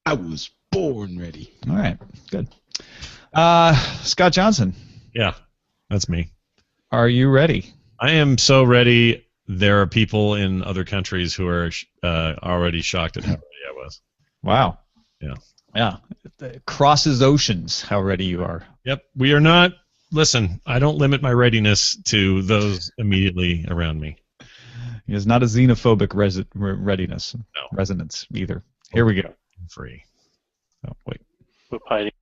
I was born ready. All right, good. Scott Johnson. Yeah, that's me. Are you ready? I am so ready. There are people in other countries who are already shocked at how ready I was. Wow. Yeah. Yeah. It crosses oceans how ready you are. Yep. We are not. Listen, I don't limit my readiness to those immediately around me. It's not a xenophobic readiness. No. Resonance either. Here we go. Free. Oh, wait. We're hiding.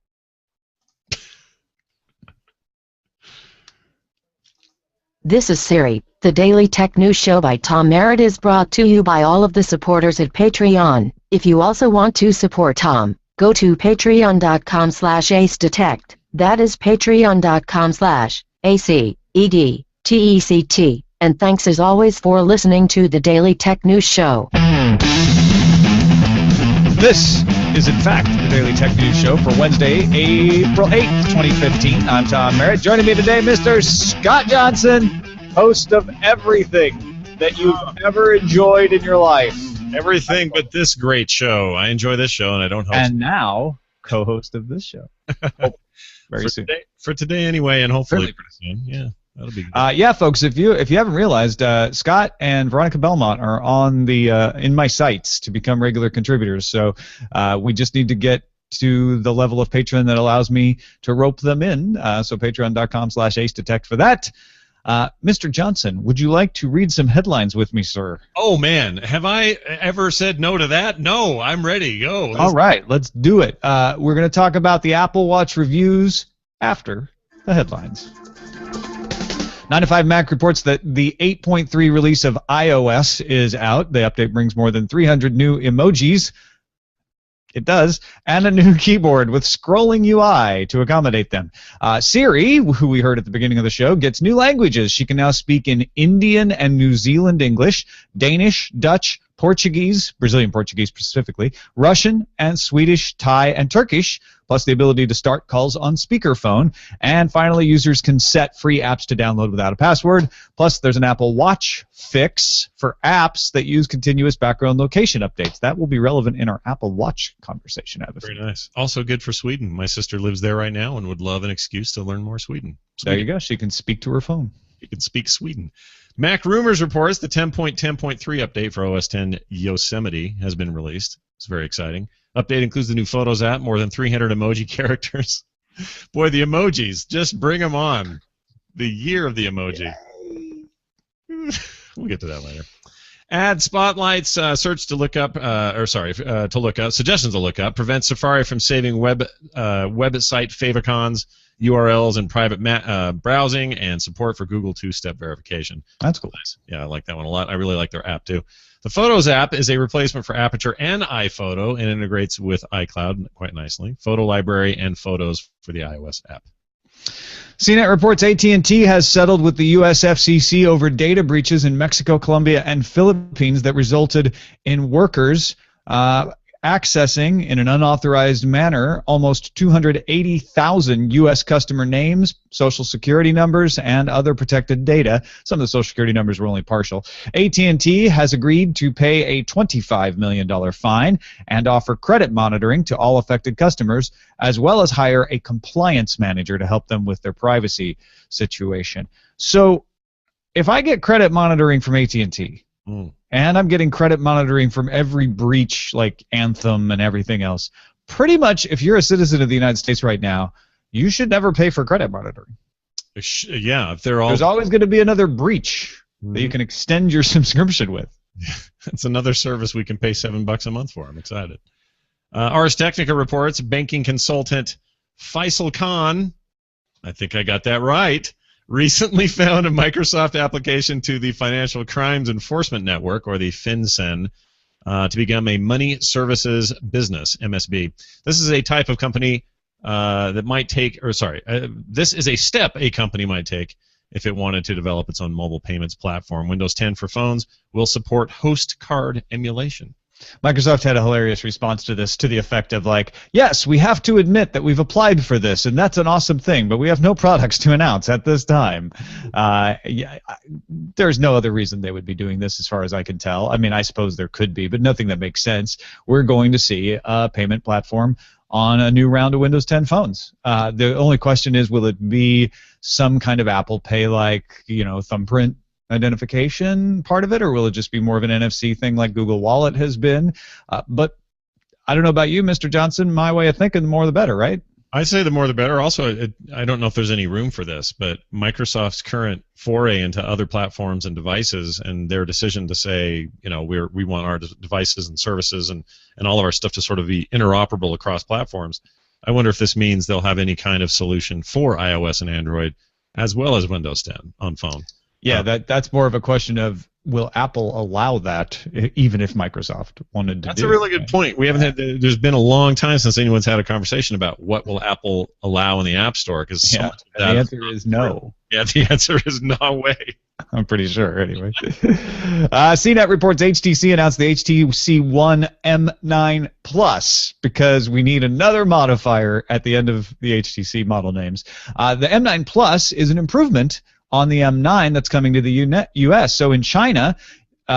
This is Siri. The Daily Tech News Show by Tom Merritt is brought to you by all of the supporters at Patreon. If you also want to support Tom, go to patreon.com/acedetect. That is patreon.com/ACEDTECT. And thanks as always for listening to the Daily Tech News Show. This is, in fact, the Daily Tech News Show for Wednesday, April 8th, 2015. I'm Tom Merritt. Joining me today, Mr. Scott Johnson, host of everything that you've ever enjoyed in your life. Everything but this great show. I enjoy this show, and I don't host. And now, co-host of this show. Very soon. For today, anyway, and hopefully pretty soon. Yeah. That'll be good. Yeah, folks. If you haven't realized, Scott and Veronica Belmont are on the in my sights to become regular contributors. So we just need to get to the level of Patreon that allows me to rope them in. So patreon.com/acedetect for that. Mr. Johnson, would you like to read some headlines with me, sir? Oh man, have I ever said no to that? No, I'm ready. Go. All right, let's do it. We're going to talk about the Apple Watch reviews after the headlines. 9to5Mac reports that the 8.3 release of iOS is out. The update brings more than 300 new emojis. It does. And a new keyboard with scrolling UI to accommodate them. Siri, who we heard at the beginning of the show, gets new languages. She can now speak in Indian and New Zealand English, Danish, Dutch, Portuguese, Brazilian Portuguese specifically, Russian, and Swedish, Thai, and Turkish, plus the ability to start calls on speakerphone. And finally, users can set free apps to download without a password. Plus, there's an Apple Watch fix for apps that use continuous background location updates. That will be relevant in our Apple Watch conversation. Very nice. Also good for Sweden. My sister lives there right now and would love an excuse to learn more Sweden. There you go. She can speak to her phone. She can speak Sweden. Mac Rumors reports the 10.10.3 update for OS X Yosemite has been released. It's very exciting. Update includes the new Photos app, more than 300 emoji characters. Boy, the emojis, just bring them on. The year of the emoji. We'll get to that later. Add spotlights, search to look up, to look up, suggestions to look up, prevents Safari from saving website favicons, URLs, and private browsing, and support for Google two-step verification. That's cool. Nice. Yeah, I like that one a lot. I really like their app, too. The Photos app is a replacement for Aperture and iPhoto and integrates with iCloud quite nicely. Photo library and Photos for the iOS app. CNET reports AT&T has settled with the U.S. FCC over data breaches in Mexico, Colombia, and Philippines that resulted in workers accessing in an unauthorized manner almost 280,000 U.S. customer names, social security numbers, and other protected data. Some of the social security numbers were only partial. AT&T has agreed to pay a $25 million fine and offer credit monitoring to all affected customers, as well as hire a compliance manager to help them with their privacy situation. So if I get credit monitoring from AT&T, and I'm getting credit monitoring from every breach like Anthem and everything else, pretty much if you're a citizen of the United States right now, you should never pay for credit monitoring. Yeah, if they're all... There's always going to be another breach that you can extend your subscription with. It's another service we can pay $7 a month for. I'm excited. Ars Technica reports banking consultant Faisal Khan, I think I got that right, recently found a Microsoft application to the Financial Crimes Enforcement Network, or the FinCEN, to become a money services business, MSB. This is a type of company that might take, this is a step a company might take if it wanted to develop its own mobile payments platform. Windows 10 for phones will support host card emulation. Microsoft had a hilarious response to this, to the effect of like, yes, we have to admit that we've applied for this, and that's an awesome thing, but we have no products to announce at this time. There's no other reason they would be doing this as far as I can tell. I mean, I suppose there could be, but nothing that makes sense. We're going to see a payment platform on a new round of Windows 10 phones. The only question is, will it be some kind of Apple Pay like, thumbprint identification part of it, or will it just be more of an NFC thing like Google Wallet has been? But I don't know about you, Mr. Johnson. My way of thinking, the more the better, right? I say the more the better. Also, I don't know if there's any room for this, but Microsoft's current foray into other platforms and devices, and their decision to say, we want our devices and services and all of our stuff to sort of be interoperable across platforms. I wonder if this means they'll have any kind of solution for iOS and Android as well as Windows 10 on phone. Yeah, that's more of a question of, will Apple allow that, even if Microsoft wanted to? That's a really good point. We haven't had. There's been a long time since anyone's had a conversation about what will Apple allow in the App Store, because the answer is no. Yeah, the answer is no way. I'm pretty sure, anyway. CNET reports HTC announced the HTC One M9 Plus because we need another modifier at the end of the HTC model names. The M9 Plus is an improvement on the M9 that's coming to the US. So in China,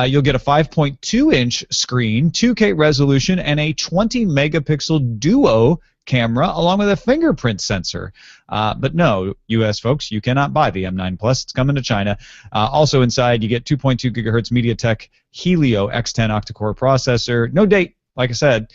you'll get a 5.2-inch screen, 2K resolution, and a 20-megapixel duo camera along with a fingerprint sensor. But no, US folks, you cannot buy the M9 Plus. It's coming to China. Also inside, you get 2.2 gigahertz MediaTek Helio X10 octa-core processor. No date, like I said.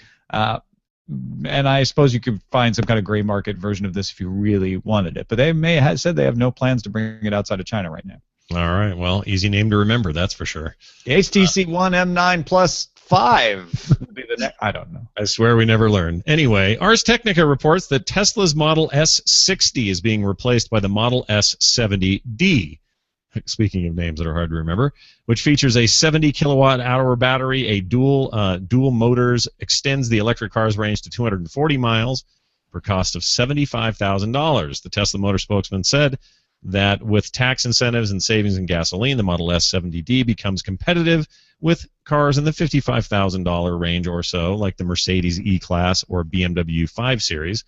And I suppose you could find some kind of gray market version of this if you really wanted it. But they may have said they have no plans to bring it outside of China right now. All right. Well, easy name to remember, that's for sure. The HTC One M9 Plus 5 will be the next. I don't know. I swear we never learn. Anyway, Ars Technica reports that Tesla's Model S60 is being replaced by the Model S70D. Speaking of names that are hard to remember, which features a 70 kilowatt-hour battery, a dual motors, extends the electric car's range to 240 miles for a cost of $75,000. The Tesla Motor spokesman said that with tax incentives and savings in gasoline, the Model S70D becomes competitive with cars in the $55,000 range or so, like the Mercedes E-Class or BMW 5 Series,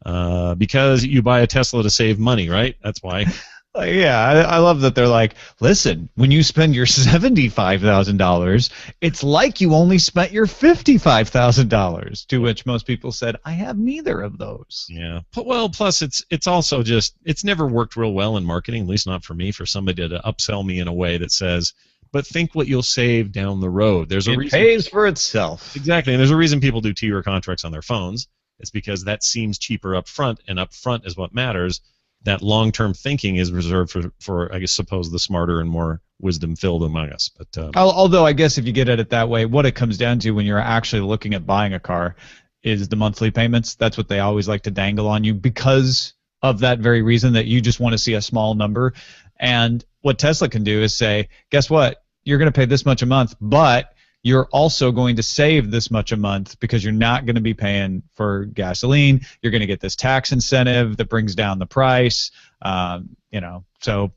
because you buy a Tesla to save money, right? That's why. Yeah, I love that they're like, listen, when you spend your $75,000, it's like you only spent your $55,000, to which most people said, I have neither of those. Yeah. Well, plus it's also just, it's never worked real well in marketing, at least not for me, for somebody to upsell me in a way that says, but think what you'll save down the road. There's a reason. It pays for itself. Exactly, and there's a reason people do 2-year contracts on their phones. It's because that seems cheaper up front, and up front is what matters. That long-term thinking is reserved for I suppose, the smarter and more wisdom-filled among us. But although I guess if you get at it that way, what it comes down to when you're actually looking at buying a car is the monthly payments. That's what they always like to dangle on you because of that very reason, that you just want to see a small number. And what Tesla can do is say, guess what? You're going to pay this much a month, but you're also going to save this much a month because you're not going to be paying for gasoline. You're going to get this tax incentive that brings down the price. So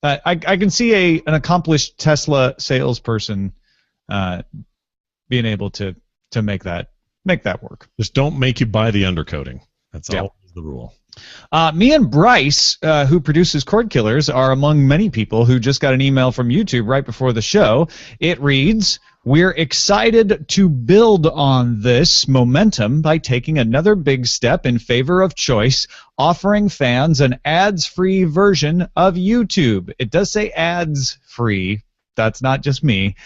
I can see an accomplished Tesla salesperson being able to make that work. Just don't make you buy the undercoating. That's always the rule. Me and Bryce, who produces Cord Killers, are among many people who just got an email from YouTube right before the show. It reads, we're excited to build on this momentum by taking another big step in favor of choice, offering fans an ads-free version of YouTube. It does say ads-free. That's not just me.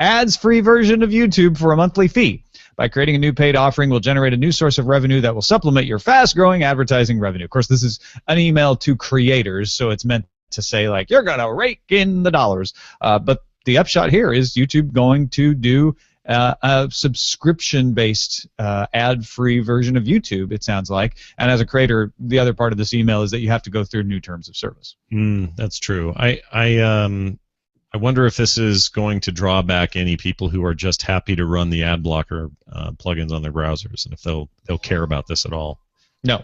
Ads-free version of YouTube for a monthly fee. By creating a new paid offering, we'll generate a new source of revenue that will supplement your fast-growing advertising revenue. Of course, this is an email to creators, so it's meant to say, like, you're going to rake in the dollars. But the upshot here is YouTube going to do a subscription-based ad-free version of YouTube, it sounds like. And as a creator, the other part of this email is that you have to go through new terms of service. That's true. I wonder if this is going to draw back any people who are just happy to run the ad blocker plugins on their browsers, and if they'll care about this at all. No.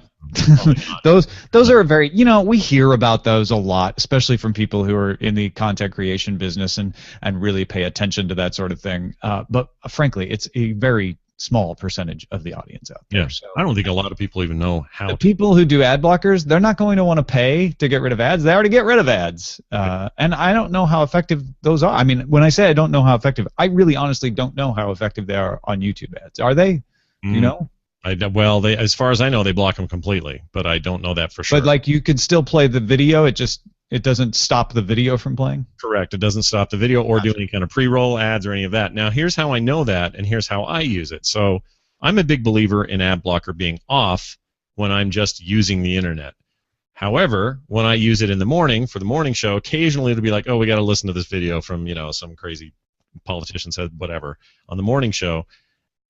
those are very, we hear about those a lot, especially from people who are in the content creation business and really pay attention to that sort of thing. But frankly, it's a very small percentage of the audience out there. Yeah. So I don't think a lot of people even know how. the people who do ad blockers, they're not going to want to pay to get rid of ads. They already get rid of ads. And I don't know how effective those are. I mean, when I say I don't know how effective, I really honestly don't know how effective they are on YouTube ads. Are they? Do you know? Well, as far as I know, they block them completely, but I don't know that for sure. But like you could still play the video. It doesn't stop the video from playing. Correct. It doesn't stop the video or do any kind of pre-roll ads or any of that. Now, here's how I know that, and here's how I use it. So I'm a big believer in ad blocker being off when I'm just using the internet. However, when I use it in the morning for the morning show, occasionally it'll be like, oh, we got to listen to this video from some crazy politician said whatever on the morning show.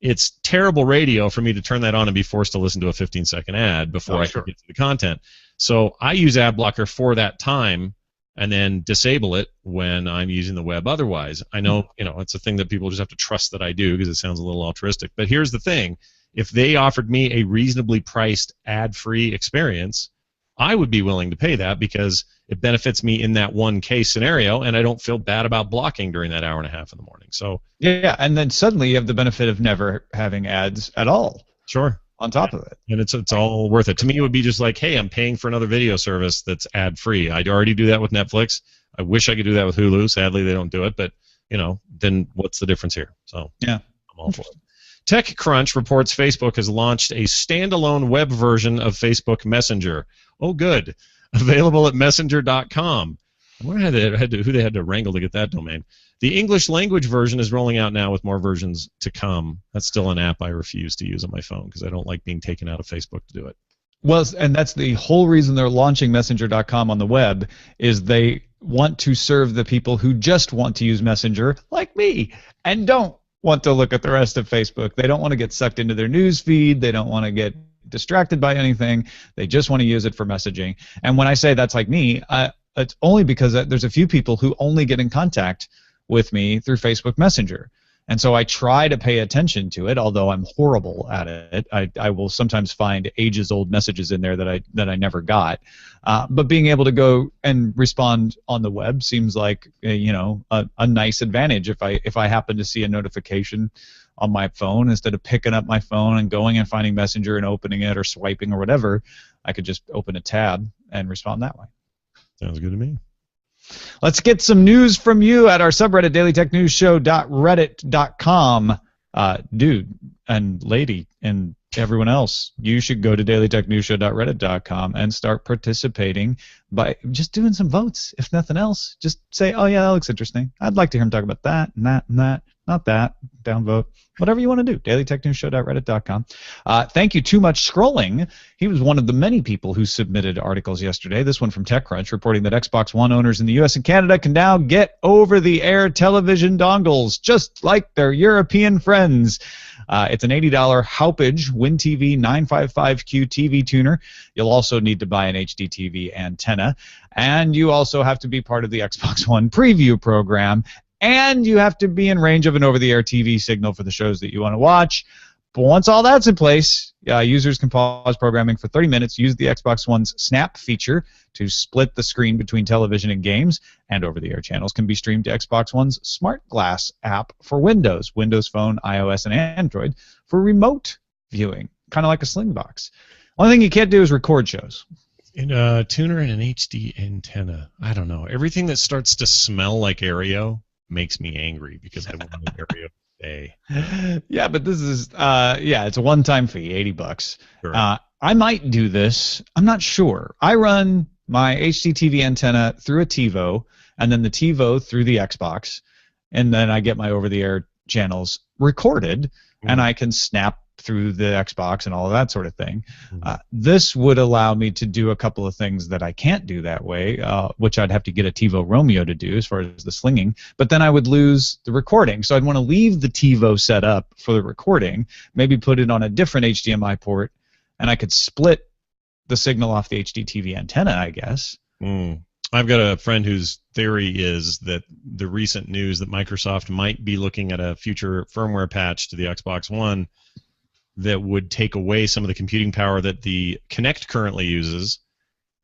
It's terrible radio for me to turn that on and be forced to listen to a 15-second ad before I can get to the content. So I use ad blocker for that time and then disable it when I'm using the web otherwise. I know, it's a thing that people just have to trust that I do because it sounds a little altruistic. But here's the thing. If they offered me a reasonably priced ad-free experience, I would be willing to pay that because it benefits me in that one case scenario, and I don't feel bad about blocking during that hour and a half in the morning. So yeah, and then suddenly you have the benefit of never having ads at all. Sure. On top of it. And it's all worth it. To me, it would be just like, hey, I'm paying for another video service that's ad-free. I already do that with Netflix. I wish I could do that with Hulu. Sadly, they don't do it. But, then what's the difference here? So yeah, I'm all for it. TechCrunch reports Facebook has launched a standalone web version of Facebook Messenger. Oh, good. Available at messenger.com. I wonder who they had to wrangle to get that domain. The English language version is rolling out now with more versions to come. That's still an app I refuse to use on my phone because I don't like being taken out of Facebook to do it. Well, and that's the whole reason they're launching messenger.com on the web is they want to serve the people who just want to use Messenger, like me, and don't want to look at the rest of Facebook. They don't want to get sucked into their news feed. They don't want to get distracted by anything. They just want to use it for messaging. And when I say that's like me, it's only because there's a few people who only get in contact with me through Facebook Messenger. And so I try to pay attention to it, although I'm horrible at it. I will sometimes find ages-old messages in there that I never got. But being able to go and respond on the web seems like a nice advantage. If I happen to see a notification on my phone, instead of picking up my phone and going and finding Messenger and opening it or swiping or whatever, I could just open a tab and respond that way. Sounds good to me. Let's get some news from you at our subreddit, dailytechnewsshow.reddit.com. Dude and lady and everyone else, you should go to dailytechnewsshow.reddit.com and start participating by just doing some votes, if nothing else. Just say, oh, yeah, that looks interesting. I'd like to hear him talk about that and that and that. Not that. Downvote. Whatever you want to do. dailytechnewsshow.reddit.com. Thank you. Too Much Scrolling. He was one of the many people who submitted articles yesterday. This one from TechCrunch reporting that Xbox One owners in the U.S. and Canada can now get over-the-air television dongles just like their European friends. It's an $80 Haupage WinTV 955Q TV tuner. You'll also need to buy an HD TV antenna. And you also have to be part of the Xbox One preview program. And you have to be in range of an over-the-air TV signal for the shows that you want to watch. But once all that's in place, users can pause programming for 30 minutes, use the Xbox One's Snap feature to split the screen between television and games, and over-the-air channels can be streamed to Xbox One's Smart Glass app for Windows Phone, iOS, and Android for remote viewing, kind of like a Slingbox. Only thing you can't do is record shows. In a tuner and an HD antenna, I don't know. Everything that starts to smell like Aereo makes me angry because I want an Aereo today. Yeah, but this is it's a one-time fee, $80. Sure. I might do this. I'm not sure. I run my HDTV antenna through a TiVo, and then the TiVo through the Xbox, and then I get my over-the-air channels recorded, and I can snap through the Xbox and all of that sort of thing. This would allow me to do a couple of things that I can't do that way, which I'd have to get a TiVo Romeo to do as far as the slinging, but then I would lose the recording. So I'd want to leave the TiVo set up for the recording, maybe put it on a different HDMI port, and I could split the signal off the HDTV antenna, I guess. I've got a friend whose theory is that the recent news that Microsoft might be looking at a future firmware patch to the Xbox One that would take away some of the computing power that the Kinect currently uses,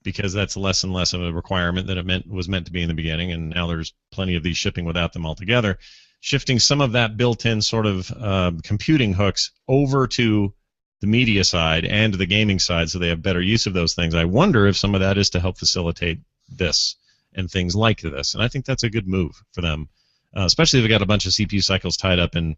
because that's less and less of a requirement than it was meant to be in the beginning, and now there's plenty of these shipping without them altogether. Shifting some of that built-in sort of computing hooks over to the media side and the gaming side so they have better use of those things. I wonder if some of that is to help facilitate this and things like this, and I think that's a good move for them, especially if they got a bunch of CPU cycles tied up in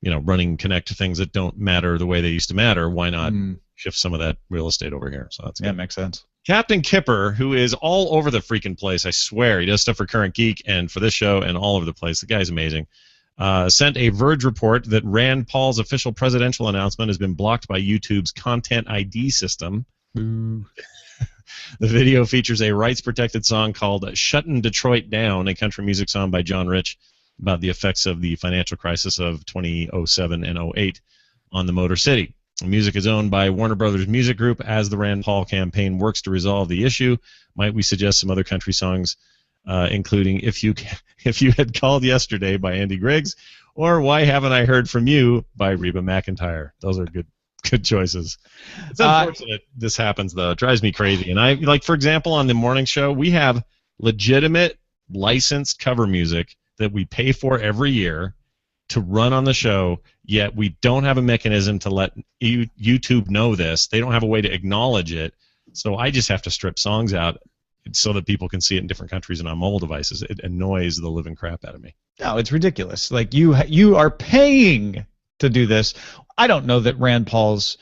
running Kinect things that don't matter the way they used to matter. Why not shift some of that real estate over here? So that's good. Yeah, makes sense. Captain Kipper, who is all over the freaking place, I swear. He does stuff for Current Geek and for this show and all over the place. The guy's amazing. Sent a Verge report that Rand Paul's official presidential announcement has been blocked by YouTube's Content ID system. Boo. The video features a rights-protected song called Shuttin' Detroit Down, a country music song by John Rich about the effects of the financial crisis of 2007 and 08 on the Motor City. The music is owned by Warner Brothers Music Group. As the Rand Paul campaign works to resolve the issue, might we suggest some other country songs, including If You Had Called Yesterday by Andy Griggs, or Why Haven't I Heard From You by Reba McEntire. Those are good choices. It's unfortunate this happens, though. It drives me crazy. And for example, on the morning show, we have legitimate licensed cover music that we pay for every year to run on the show, yet we don't have a mechanism to let YouTube know this. They don't have a way to acknowledge it, so I just have to strip songs out so that people can see it in different countries and on mobile devices. It annoys the living crap out of me. No, it's ridiculous. Like, you are paying to do this. I don't know that Rand Paul's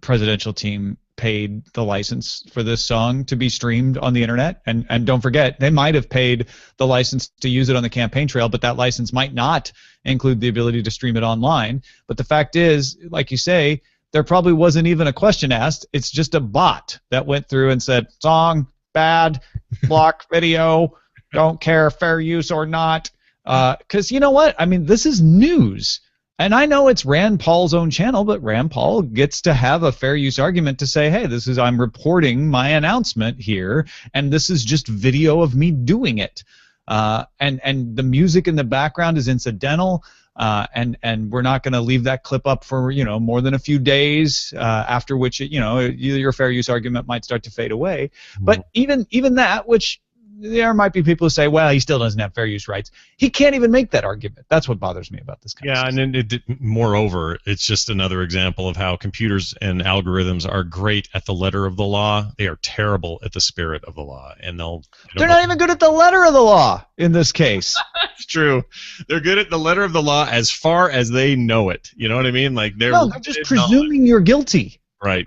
presidential team paid the license for this song to be streamed on the internet, and don't forget, they might have paid the license to use it on the campaign trail, but that license might not include the ability to stream it online. But the fact is, like you say, there probably wasn't even a question asked. It's just a bot that went through and said, song bad, block video, don't care fair use or not, because you know what, I mean, this is news. And I know it's Rand Paul's own channel, but Rand Paul gets to have a fair use argument to say, hey, I'm reporting my announcement here, and this is just video of me doing it. And the music in the background is incidental, and we're not going to leave that clip up for more than a few days, after which your fair use argument might start to fade away. But even that, which there might be people who say, well, he still doesn't have fair use rights. He can't even make that argument. That's what bothers me about this kind of stuff. And moreover, it's just another example of how computers and algorithms are great at the letter of the law. They are terrible at the spirit of the law. And they're not even good at the letter of the law in this case. It's true. They're good at the letter of the law as far as they know it. You know what I mean? Like they're just presuming you're guilty. Right.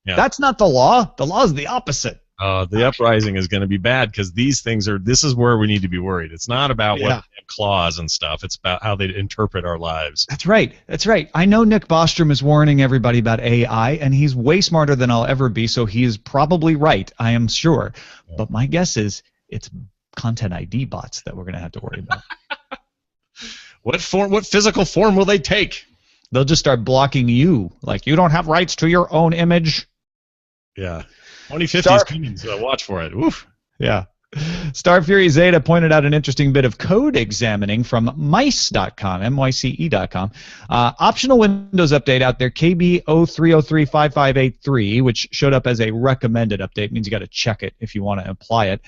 Yeah. That's not the law. The law is the opposite. The uprising is going to be bad because these things this is where we need to be worried. It's not about what clause and stuff. It's about how they interpret our lives. That's right. I know Nick Bostrom is warning everybody about AI, and he's way smarter than I'll ever be, so he is probably right, I am sure. Yeah. But my guess is it's Content ID bots that we're going to have to worry about. What physical form will they take? They'll just start blocking you. Like, you don't have rights to your own image. Yeah. 2050 is coming, so watch for it. Oof. Yeah. Star Fury Zeta pointed out an interesting bit of code examining from mice.com, myce.com. Optional Windows update out there, KB03035583, which showed up as a recommended update. Means you got to check it if you want to apply it.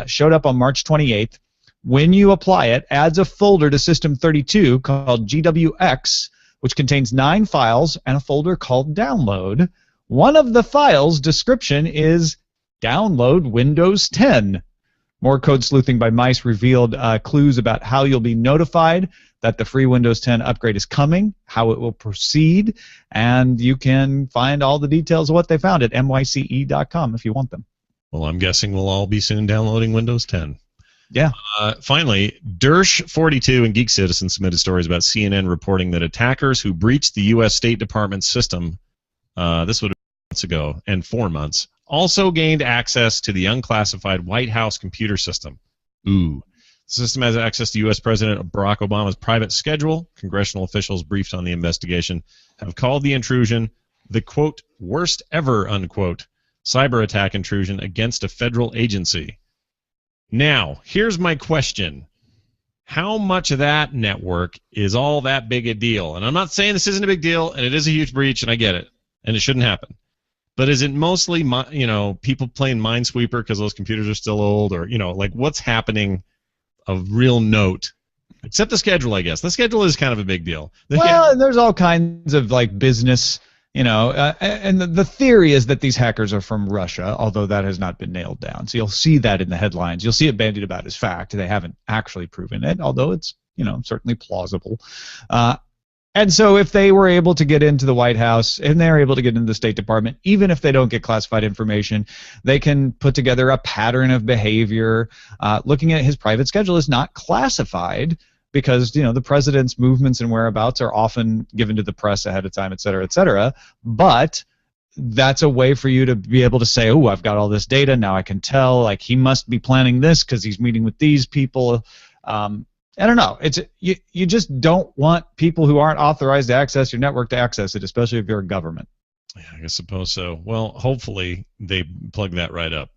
Showed up on March 28th. When you apply it, adds a folder to System 32 called GWX, which contains 9 files and a folder called Download. One of the files' description is Download Windows 10. More code sleuthing by mice revealed clues about how you'll be notified that the free Windows 10 upgrade is coming, how it will proceed, and you can find all the details of what they found at myce.com if you want them. Well, I'm guessing we'll all be soon downloading Windows 10. Yeah. Finally, Dersh42 and Geek Citizen submitted stories about CNN reporting that attackers who breached the U.S. State Department system, this would have been months ago, and 4 months, also gained access to the unclassified White House computer system. Ooh. The system has access to U.S. President Barack Obama's private schedule. Congressional officials briefed on the investigation have called the intrusion the, quote, worst ever, unquote, cyber attack intrusion against a federal agency. Now, here's my question. how much of that network is all that big a deal? And I'm not saying this isn't a big deal, and it is a huge breach, and I get it, and it shouldn't happen. But is it mostly, people playing Minesweeper because those computers are still old, or, like what's happening of real note? Except the schedule, I guess. The schedule is kind of a big deal. Well, and there's all kinds of like business, and the theory is that these hackers are from Russia, although that has not been nailed down. So you'll see that in the headlines. You'll see it bandied about as fact. They haven't actually proven it, although it's, certainly plausible. And so if they were able to get into the White House and they're able to get into the State Department, even if they don't get classified information, they can put together a pattern of behavior. Looking at his private schedule is not classified because, the president's movements and whereabouts are often given to the press ahead of time, et cetera, et cetera. But that's a way for you to be able to say, oh, I've got all this data. Now I can tell, like, he must be planning this because he's meeting with these people. I don't know. It's you just don't want people who aren't authorized to access your network to access it, especially if you're a government. Yeah, I suppose so. Well, hopefully they plug that right up,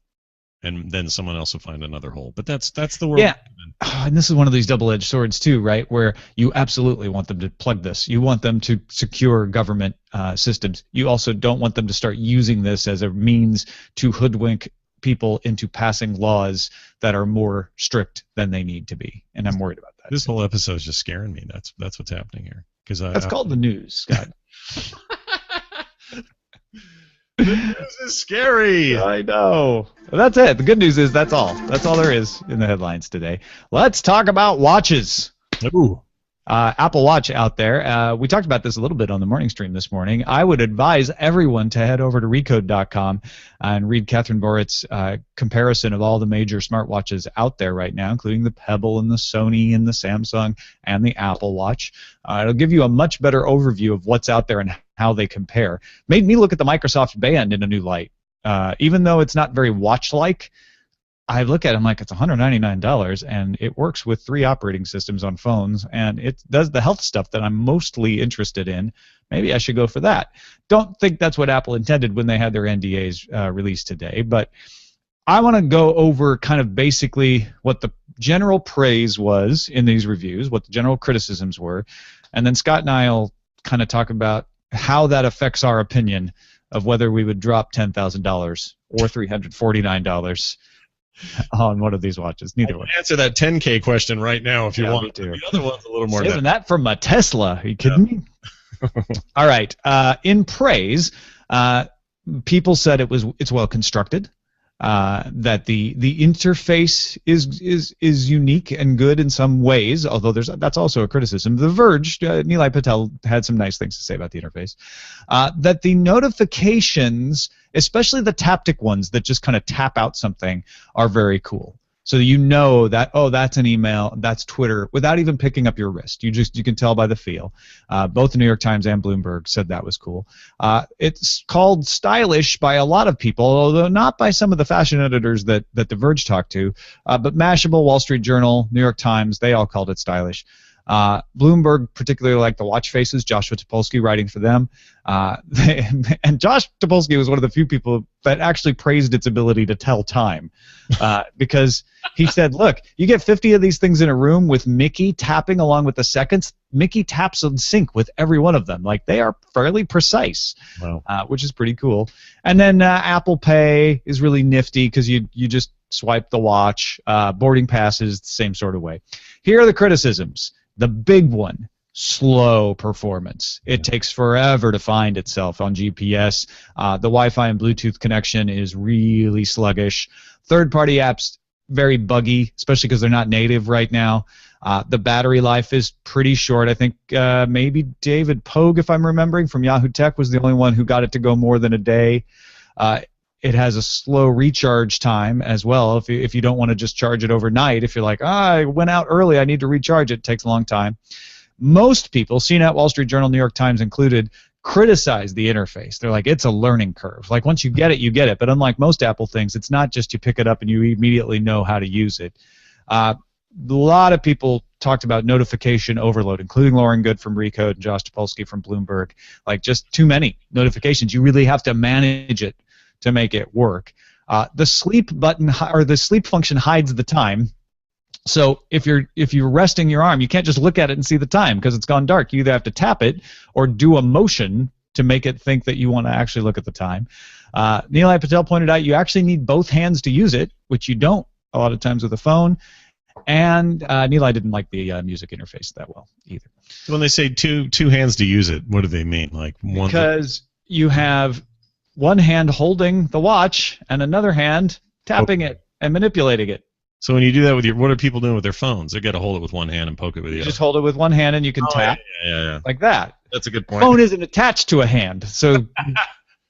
and then someone else will find another hole. But that's the world. Yeah, and this is one of these double-edged swords too, right? Where you absolutely want them to plug this. You want them to secure government systems. You also don't want them to start using this as a means to hoodwink people into passing laws that are more strict than they need to be, and I'm worried about that. This whole episode is just scaring me. That's what's happening here. That's called the news, Scott. The news is scary. I know. Well, that's it. The good news is that's all. That's all there is in the headlines today. Let's talk about watches. Ooh. Apple Watch out there. We talked about this a little bit on the morning stream this morning. I would advise everyone to head over to Recode.com and read Catherine Borett's comparison of all the major smartwatches out there right now, including the Pebble and the Sony and the Samsung and the Apple Watch. It'll give you a much better overview of what's out there and how they compare. Made me look at the Microsoft Band in a new light. Even though it's not very watch-like, I look at it, I'm like, it's $199, and it works with 3 operating systems on phones, and it does the health stuff that I'm mostly interested in. Maybe I should go for that. Don't think that's what Apple intended when they had their NDAs released today, but I want to go over kind of basically what the general praise was in these reviews, what the general criticisms were, and then Scott and I will kind of talk about how that affects our opinion of whether we would drop $10,000 or $349 on one of these watches. Neither one. Answer that 10K question right now if you want. To. The other one's a little more. Saving that from a Tesla. Are you kidding me? All right. In praise, people said it's well constructed. That the interface is unique and good in some ways, although that's also a criticism. The Verge, Nilay Patel had some nice things to say about the interface. That the notifications, especially the taptic ones that just kind of tap out something, are very cool. So you know that, oh, that's an email, that's Twitter, without even picking up your wrist. You can tell by the feel. Both the New York Times and Bloomberg said that was cool. It's called stylish by a lot of people, although not by some of the fashion editors that The Verge talked to. But Mashable, Wall Street Journal, New York Times, they all called it stylish. Bloomberg particularly liked the watch faces, Joshua Topolsky writing for them. And Josh Topolsky was one of the few people that actually praised its ability to tell time. Because he said, look, you get 50 of these things in a room with Mickey tapping along with the seconds. Mickey taps in sync with every one of them. Like, they are fairly precise, wow. Which is pretty cool. And then Apple Pay is really nifty because you just swipe the watch. Boarding passes the same sort of way. Here are the criticisms. The big one, slow performance. It takes forever to find itself on GPS. The Wi-Fi and Bluetooth connection is really sluggish. Third-party apps, very buggy, especially because they're not native right now. The battery life is pretty short. I think maybe David Pogue, if I'm remembering, from Yahoo Tech was the only one who got it to go more than a day. It has a slow recharge time as well. If you don't want to just charge it overnight, if you're like, I went out early, I need to recharge it, it takes a long time. Most people, CNET, Wall Street Journal, New York Times included, criticize the interface. They're like, it's a learning curve. Like, once you get it, you get it. But unlike most Apple things, it's not just you pick it up and you immediately know how to use it. A lot of people talked about notification overload, including Lauren Good from Recode and Josh Topolsky from Bloomberg. Like, just too many notifications. You really have to manage it to make it work. The sleep button or the sleep function hides the time, So if you're resting your arm, you can't just look at it and see the time because it's gone dark. You either have to tap it or do a motion to make it think that you want to actually look at the time. Nilay Patel pointed out you actually need both hands to use it, which you don't a lot of times with a phone. And Nilay didn't like the music interface that well either. So when they say two hands to use it, what do they mean? Like one? Because you have one hand holding the watch and another hand tapping it and manipulating it. So when you do that with what are people doing with their phones? They got to hold it with one hand and poke it with the You other. just hold it with one hand and you can tap Yeah. like that. That's a good point. Phone isn't attached to a hand, so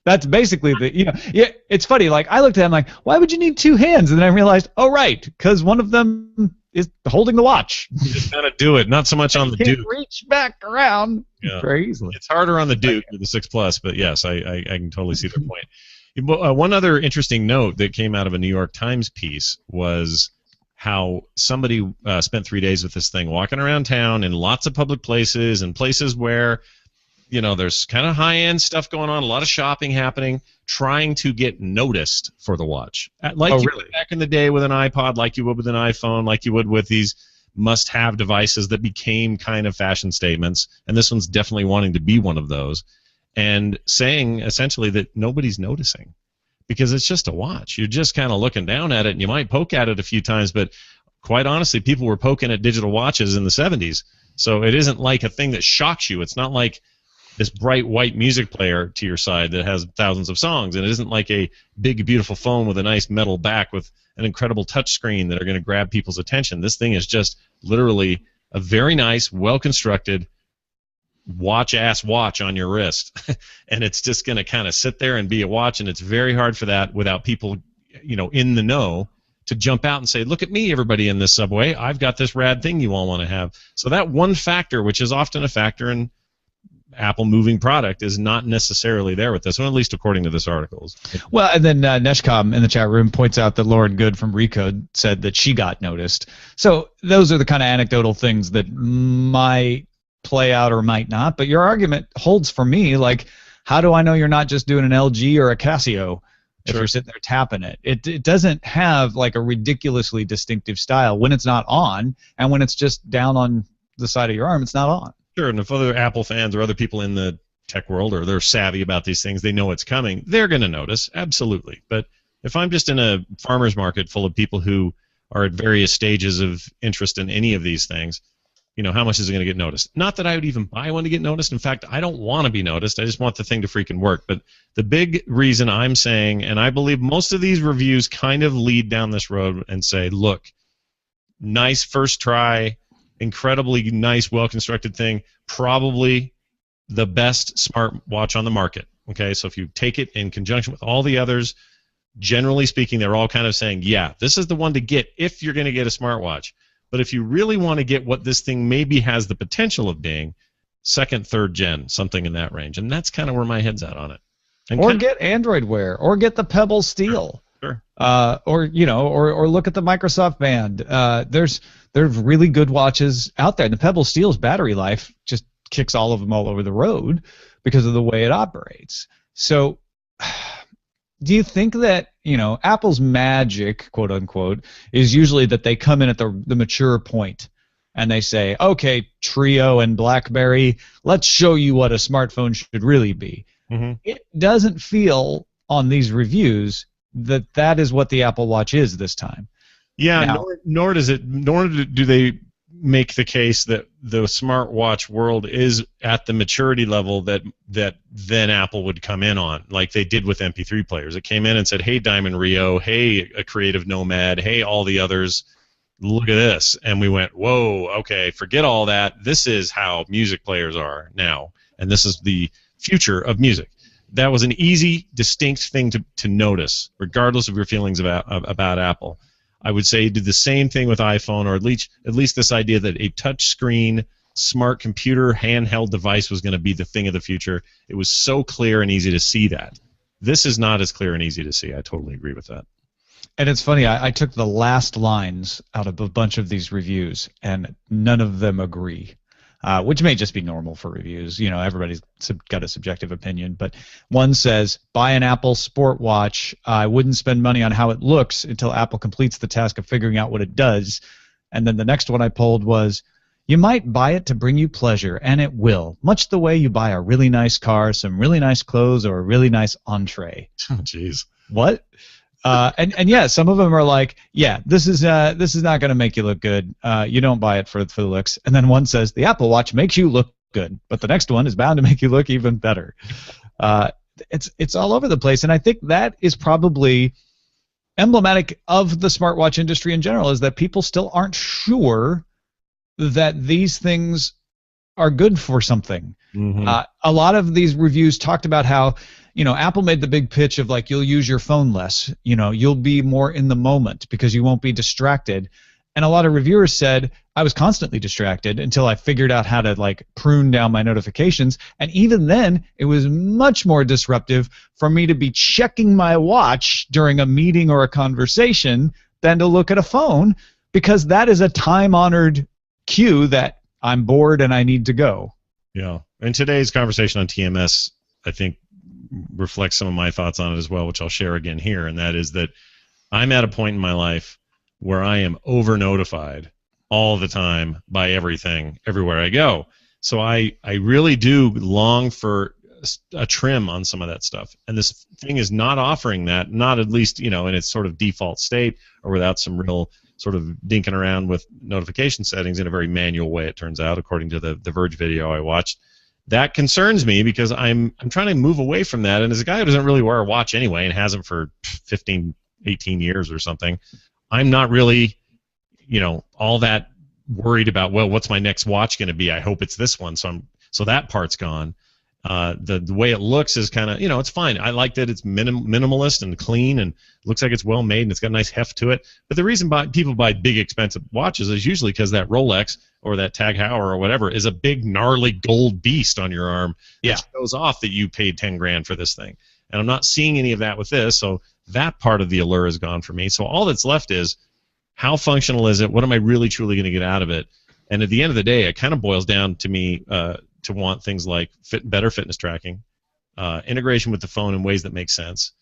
that's basically yeah. It's funny. Like I looked at it, I'm like, why would you need two hands? And then I realized, oh right, because one of them is holding the watch. You just gotta do it, not so much on the You can't Duke. reach back around very easily. It's harder on the Duke with the 6 Plus, but yes, I can totally see their point. One other interesting note that came out of a New York Times piece was how somebody spent 3 days with this thing, walking around town in lots of public places and places where, there's kind of high-end stuff going on, a lot of shopping happening, trying to get noticed for the watch. Like you really? would back in the day with an iPod, like you would with an iPhone, like you would with these must-have devices that became kind of fashion statements, and this one's definitely wanting to be one of those, and saying essentially that nobody's noticing. Because it's just a watch. You're just kind of looking down at it, and you might poke at it a few times, but quite honestly, people were poking at digital watches in the 70s. So it isn't like a thing that shocks you. It's not like this bright white music player to your side that has thousands of songs, and it isn't like a big, beautiful phone with a nice metal back with an incredible touch screen that are going to grab people's attention. This thing is just literally a very nice, well-constructed watch-ass watch on your wrist, and it's just going to kind of sit there and be a watch, and it's very hard for that without people, in the know to jump out and say, look at me, everybody in this subway, I've got this rad thing you all want to have. So that one factor, which is often a factor in Apple moving product, is not necessarily there with this one, at least according to this article. Well, and then Neshcom in the chat room points out that Lauren Good from Recode said that she got noticed. So those are the kind of anecdotal things that might play out or might not, but your argument holds for me. Like, how do I know you're not just doing an LG or a Casio if you're sitting there tapping it? It doesn't have like a ridiculously distinctive style when it's not on, and when it's just down on the side of your arm, it's not on. Sure, and if other Apple fans or other people in the tech world or they're savvy about these things, they know it's coming, they're going to notice, absolutely. But if I'm just in a farmer's market full of people who are at various stages of interest in any of these things, how much is it going to get noticed? Not that I would even buy one to get noticed. In fact, I don't want to be noticed. I just want the thing to freaking work. But the big reason I'm saying, and I believe most of these reviews kind of lead down this road and say, look, nice first try, incredibly nice, well-constructed thing, probably the best smartwatch on the market. Okay, so if you take it in conjunction with all the others, generally speaking, they're all kind of saying, yeah, this is the one to get if you're going to get a smartwatch. But if you really want to get what this thing maybe has the potential of being, second, third gen, something in that range. And that's kind of where my head's at on it. And or get Android Wear, or get the Pebble Steel. Sure. Or look at the Microsoft Band. There's really good watches out there. And the Pebble Steel's battery life just kicks all of them all over the road because of the way it operates. So do you think that, Apple's magic, quote unquote, is usually that they come in at the mature point and they say, okay, Trio and BlackBerry, let's show you what a smartphone should really be. Mm-hmm. It doesn't feel on these reviews that is what the Apple Watch is this time. Yeah, Now, nor do they make the case that the smartwatch world is at the maturity level that then Apple would come in on, like they did with MP3 players. It came in and said, hey, Diamond Rio, hey, a Creative Nomad, hey, all the others, look at this. And we went, whoa, okay, forget all that. This is how music players are now, and this is the future of music. That was an easy, distinct thing to notice, regardless of your feelings about Apple. I would say did the same thing with iPhone, or at least this idea that a touch-screen, smart computer, handheld device was going to be the thing of the future. It was so clear and easy to see that. This is not as clear and easy to see. I totally agree with that. And it's funny, I took the last lines out of a bunch of these reviews, and none of them agree. Which may just be normal for reviews. Everybody's got a subjective opinion. But one says, buy an Apple Sport Watch. I wouldn't spend money on how it looks until Apple completes the task of figuring out what it does. And then the next one I pulled was, you might buy it to bring you pleasure, and it will, much the way you buy a really nice car, some really nice clothes, or a really nice entree. Oh, jeez. What? And yeah, some of them are like, yeah, this is not going to make you look good. You don't buy it for the looks. And then one says the Apple Watch makes you look good, but the next one is bound to make you look even better. It's all over the place, and I think that is probably emblematic of the smartwatch industry in general, is that people still aren't sure that these things are good for something. Mm-hmm. A lot of these reviews talked about how, Apple made the big pitch of like, you'll use your phone less, you'll be more in the moment because you won't be distracted. And a lot of reviewers said, I was constantly distracted until I figured out how to like prune down my notifications. And even then, it was much more disruptive for me to be checking my watch during a meeting or a conversation than to look at a phone, because that is a time-honored cue that I'm bored and I need to go. Yeah. And today's conversation on TMS, I think, reflects some of my thoughts on it as well, which I'll share again here, and that is that I'm at a point in my life where I am over-notified all the time by everything, everywhere I go. So I really do long for a trim on some of that stuff. And this thing is not offering that, not at least, in its sort of default state or without some real sort of dinking around with notification settings in a very manual way, it turns out, according to the Verge video I watched. That concerns me because I'm trying to move away from that. And as a guy who doesn't really wear a watch anyway and hasn't for 15, 18 years or something, I'm not really, all that worried about, well, what's my next watch going to be? I hope it's this one. So that part's gone. The way it looks is kind of, it's fine. I like that it's minimalist and clean and looks like it's well made and it's got a nice heft to it. But the reason people buy big expensive watches is usually because that Rolex or that Tag Heuer or whatever is a big gnarly gold beast on your arm that shows off that you paid 10 grand for this thing. And I'm not seeing any of that with this, so that part of the allure is gone for me. So all that's left is, how functional is it? What am I really truly going to get out of it? And at the end of the day, it kind of boils down to me to want things like better fitness tracking, integration with the phone in ways that make sense,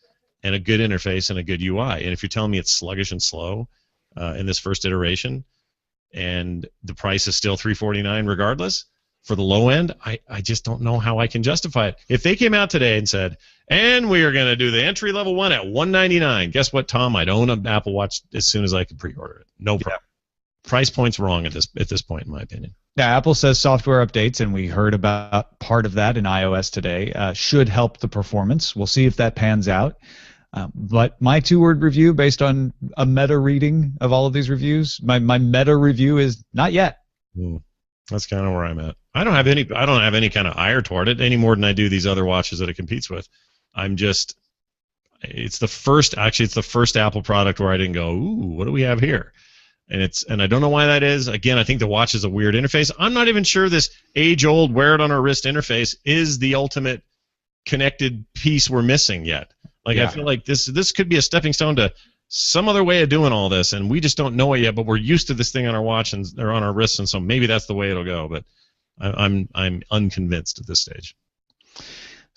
and a good interface and a good UI. And if you're telling me it's sluggish and slow in this first iteration, and the price is still $349 regardless, for the low end, I just don't know how I can justify it. If they came out today and said, and we are going to do the entry-level one at $199, guess what, Tom? I'd own an Apple Watch as soon as I could pre-order it. No problem. Yeah. Price point's wrong at this point, in my opinion. Yeah, Apple says software updates, and we heard about part of that in iOS today, should help the performance. We'll see if that pans out. But my two-word review, based on a meta reading of all of these reviews, my meta review is not yet. That's kind of where I'm at. I don't have any kind of ire toward it any more than I do these other watches that it competes with. It's the first Apple product where I didn't go, ooh, what do we have here? And I don't know why that is. Again, I think the watch is a weird interface. I'm not even sure this age-old wear it on our wrist interface is the ultimate connected piece we're missing yet. Like, I feel like this could be a stepping stone to some other way of doing all this, and we just don't know it yet. But we're used to this thing on our watch or on our wrists, and so maybe that's the way it'll go. But I'm unconvinced at this stage.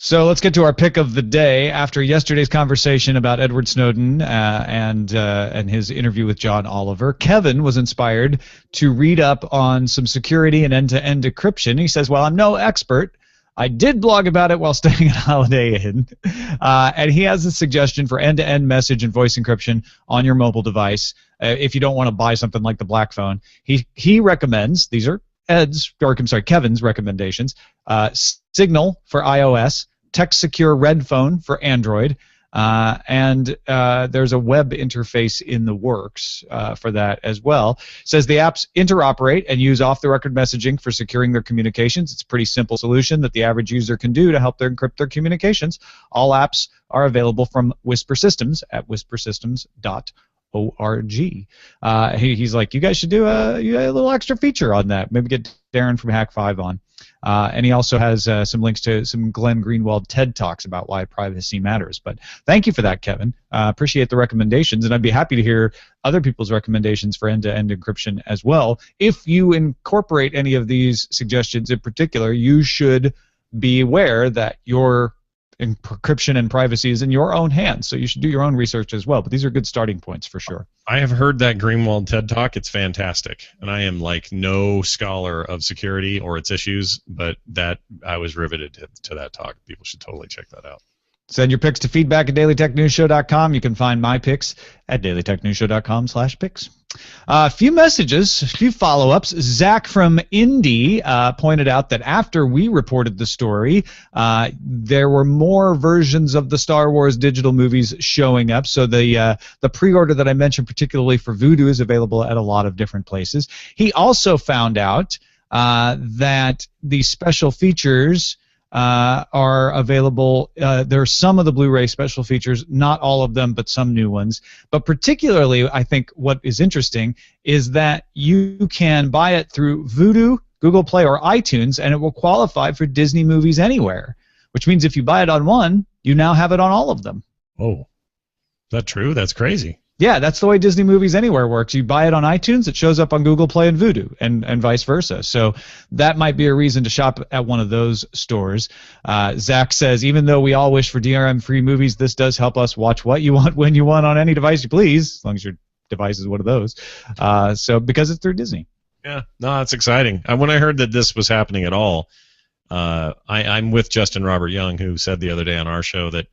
So let's get to our pick of the day. After yesterday's conversation about Edward Snowden and his interview with John Oliver, Kevin was inspired to read up on some security and end-to-end encryption. He says, well, I'm no expert. I did blog about it while staying at Holiday Inn. And he has a suggestion for end-to-end message and voice encryption on your mobile device if you don't want to buy something like the Black Phone. He recommends, these are Kevin's recommendations, Signal for iOS, Text Secure Red Phone for Android, and there's a web interface in the works for that as well. Says the apps interoperate and use off-the-record messaging for securing their communications. It's a pretty simple solution that the average user can do to help them encrypt their communications. All apps are available from Whisper Systems at whispersystems.org. He's like, you guys should do a little extra feature on that. Maybe get Darren from Hack5 on. And he also has some links to some Glenn Greenwald TED Talks about why privacy matters. But thank you for that, Kevin. Appreciate the recommendations, and I'd be happy to hear other people's recommendations for end-to-end encryption as well. If you incorporate any of these suggestions in particular, you should be aware that your encryption and privacy is in your own hands. So you should do your own research as well. But these are good starting points for sure. I have heard that Greenwald TED Talk. It's fantastic. And I am like no scholar of security or its issues, but that I was riveted to that talk. People should totally check that out. Send your picks to feedback@dailytechnewsshow.com. You can find my picks at dailytechnewsshow.com/picks. A few messages, a few follow-ups. Zach from Indy pointed out that after we reported the story, there were more versions of the Star Wars digital movies showing up. So the pre-order that I mentioned, particularly for Vudu, is available at a lot of different places. He also found out that the special features are available. There are some of the Blu-ray special features, not all of them, but some new ones. But particularly, I think what is interesting is that you can buy it through Vudu, Google Play, or iTunes, and it will qualify for Disney Movies Anywhere, which means if you buy it on one, you now have it on all of them. Oh, is that true? That's crazy. Yeah, that's the way Disney Movies Anywhere works. You buy it on iTunes, it shows up on Google Play and Vudu, and vice versa. So that might be a reason to shop at one of those stores. Zach says, even though we all wish for DRM-free movies, this does help us watch what you want when you want on any device you please, as long as your device is one of those. So because it's through Disney. Yeah, no, that's exciting. When I heard that this was happening at all, I'm with Justin Robert Young, who said the other day on our show that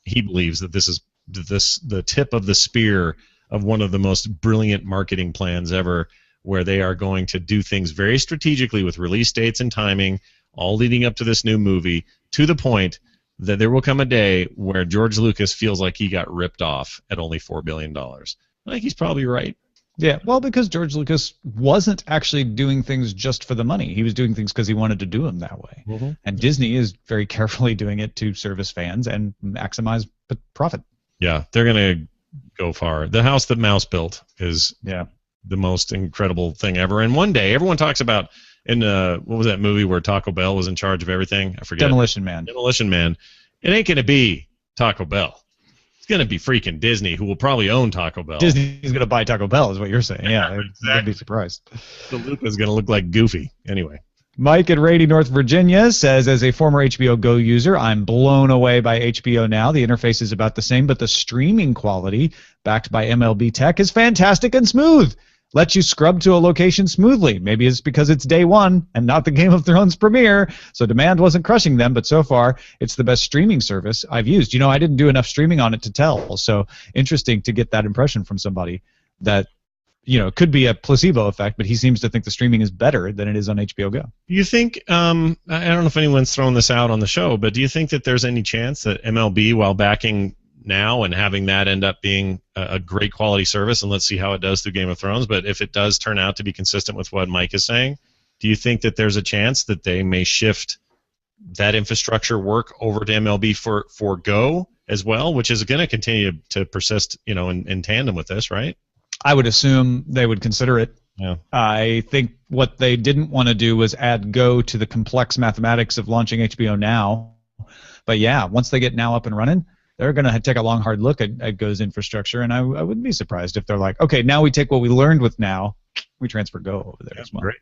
he believes that this is the tip of the spear of one of the most brilliant marketing plans ever, where they are going to do things very strategically with release dates and timing, all leading up to this new movie, to the point that there will come a day where George Lucas feels like he got ripped off at only $4 billion. I think he's probably right. Yeah, well, because George Lucas wasn't actually doing things just for the money. He was doing things because he wanted to do them that way. Mm-hmm. And Disney is very carefully doing it to service fans and maximize profit. Yeah, they're going to go far. The house that Mouse built is the most incredible thing ever. And one day, everyone talks about, what was that movie where Taco Bell was in charge of everything? I forget. Demolition Man. Demolition Man. It ain't going to be Taco Bell. It's going to be freaking Disney, who will probably own Taco Bell. Disney's going to buy Taco Bell, is what you're saying. Yeah, exactly. I'd be surprised. The loop is going to look like Goofy. Anyway. Mike in Rady, North Virginia says, as a former HBO Go user, I'm blown away by HBO Now. The interface is about the same, but the streaming quality, backed by MLB Tech, is fantastic and smooth. Lets you scrub to a location smoothly. Maybe it's because it's day one and not the Game of Thrones premiere, so demand wasn't crushing them, but so far it's the best streaming service I've used. You know, I didn't do enough streaming on it to tell, so interesting to get that impression from somebody that, you know, it could be a placebo effect, but he seems to think the streaming is better than it is on HBO Go. You think, I don't know if anyone's thrown this out on the show, but do you think that there's any chance that MLB, while backing Now and having that end up being a great quality service, and let's see how it does through Game of Thrones, but if it does turn out to be consistent with what Mike is saying, do you think that there's a chance that they may shift that infrastructure work over to MLB for Go as well, which is going to continue to persist, you know, in tandem with this, right? I would assume they would consider it. Yeah. I think what they didn't want to do was add Go to the complex mathematics of launching HBO Now. But yeah, once they get Now up and running, they're going to take a long, hard look at Go's infrastructure, and I wouldn't be surprised if they're like, okay, now we take what we learned with Now, we transfer Go over there as well. Great.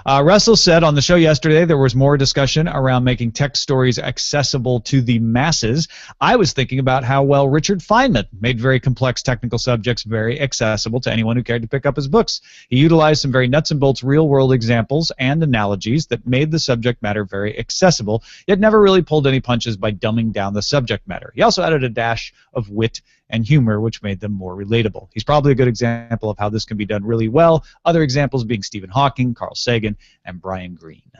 Russell said on the show yesterday there was more discussion around making tech stories accessible to the masses. I was thinking about how well Richard Feynman made very complex technical subjects very accessible to anyone who cared to pick up his books. He utilized some very nuts and bolts real-world examples and analogies that made the subject matter very accessible, yet never really pulled any punches by dumbing down the subject matter. He also added a dash of wit and humor, which made them more relatable. He's probably a good example of how this can be done really well. Other examples being Stephen Hawking, Carl Sagan, and Brian Greene.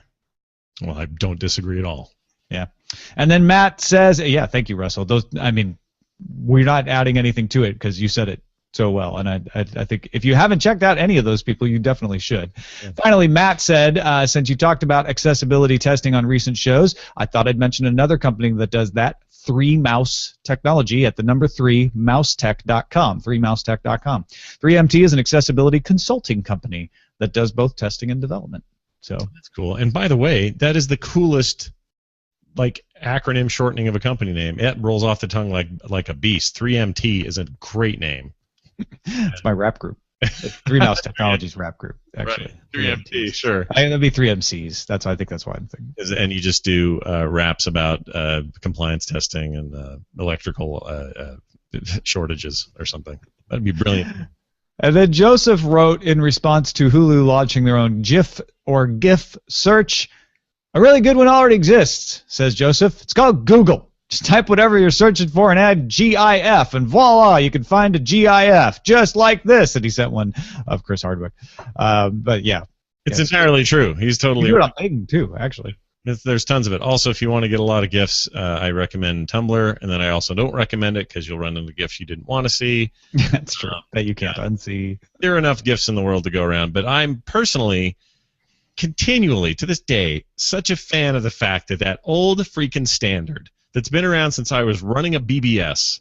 Well, I don't disagree at all. Yeah. And then Matt says, yeah, thank you, Russell. Those, I mean, we're not adding anything to it because you said it so well. And I think if you haven't checked out any of those people, you definitely should. Yeah. Finally, Matt said, since you talked about accessibility testing on recent shows, I thought I'd mention another company that does that. 3Mouse Technology at the number 3 mousetech.com. 3mousetech.com. 3MT is an accessibility consulting company that does both testing and development. So that's cool. And by the way, that is the coolest like acronym shortening of a company name. It rolls off the tongue like a beast. 3MT is a great name. It's my rap group. Three Mouse Technologies rap group, actually. Right. 3MT, sure. That'd be 3MCs. I think that's why I'm thinking. And you just do raps about compliance testing and electrical shortages or something. That'd be brilliant. And then Joseph wrote in response to Hulu launching their own GIF or GIF search, a really good one already exists, says Joseph. It's called Google. Just type whatever you're searching for and add GIF, and voila, you can find a GIF just like this. And he sent one of Chris Hardwick. But yeah. It's entirely true. He's totally you do it right. on Bing too, actually. There's tons of it. Also, if you want to get a lot of GIFs, I recommend Tumblr, and then I also don't recommend it because you'll run into GIFs you didn't want to see. That's true. That you can't unsee. There are enough GIFs in the world to go around, but I'm personally, continually, to this day, such a fan of the fact that that old freaking standard that's been around since I was running a BBS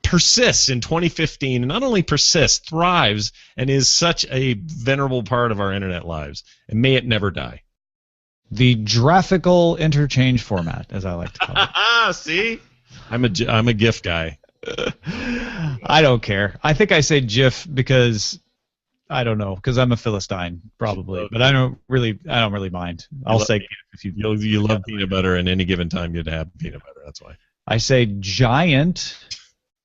persists in 2015, and not only persists, thrives, and is such a venerable part of our internet lives, and may it never die. The graphical interchange format, as I like to call it. See? I'm a GIF guy. I don't care. I think I say GIF because I don't know, because I'm a Philistine probably, but I don't really mind. I'll say GIF if you love peanut butter, and any given time you'd have peanut butter. That's why. I say giant.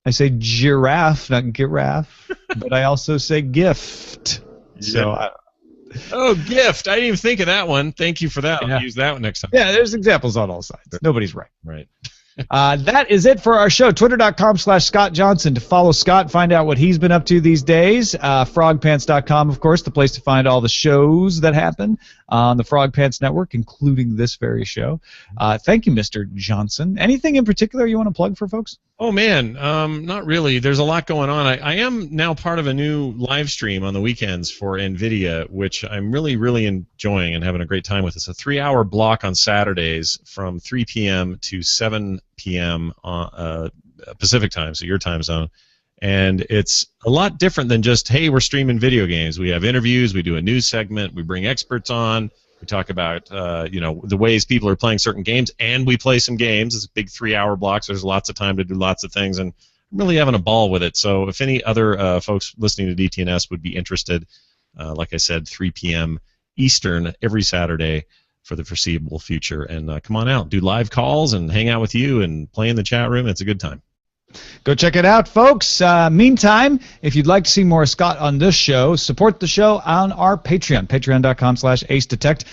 I say giraffe, not giraffe, but I also say gift. So. Oh, gift! I didn't even think of that one. Thank you for that. Yeah. I'll use that one next time. Yeah, there's examples on all sides. Nobody's right. Right. That is it for our show. Twitter.com/Scott Johnson to follow Scott, find out what he's been up to these days. Frogpants.com, of course, the place to find all the shows that happen on the Frog Pants Network, including this very show. Thank you, Mr. Johnson. Anything in particular you want to plug for folks? Oh, man, not really. There's a lot going on. I am now part of a new live stream on the weekends for NVIDIA, which I'm really, really enjoying and having a great time with. It's a 3-hour block on Saturdays from 3 p.m. to 7 p.m. Pacific time, so your time zone. And it's a lot different than just, hey, we're streaming video games. We have interviews. We do a news segment. We bring experts on. We talk about the ways people are playing certain games, and we play some games. It's a big 3-hour block, so there's lots of time to do lots of things, and I'm really having a ball with it. So if any other folks listening to DTNS would be interested, like I said, 3 p.m. Eastern every Saturday for the foreseeable future. And come on out, do live calls, and hang out with you and play in the chat room. It's a good time. Go check it out, folks. Meantime, if you'd like to see more Scott on this show, support the show on our Patreon, patreon.com/AceDetect.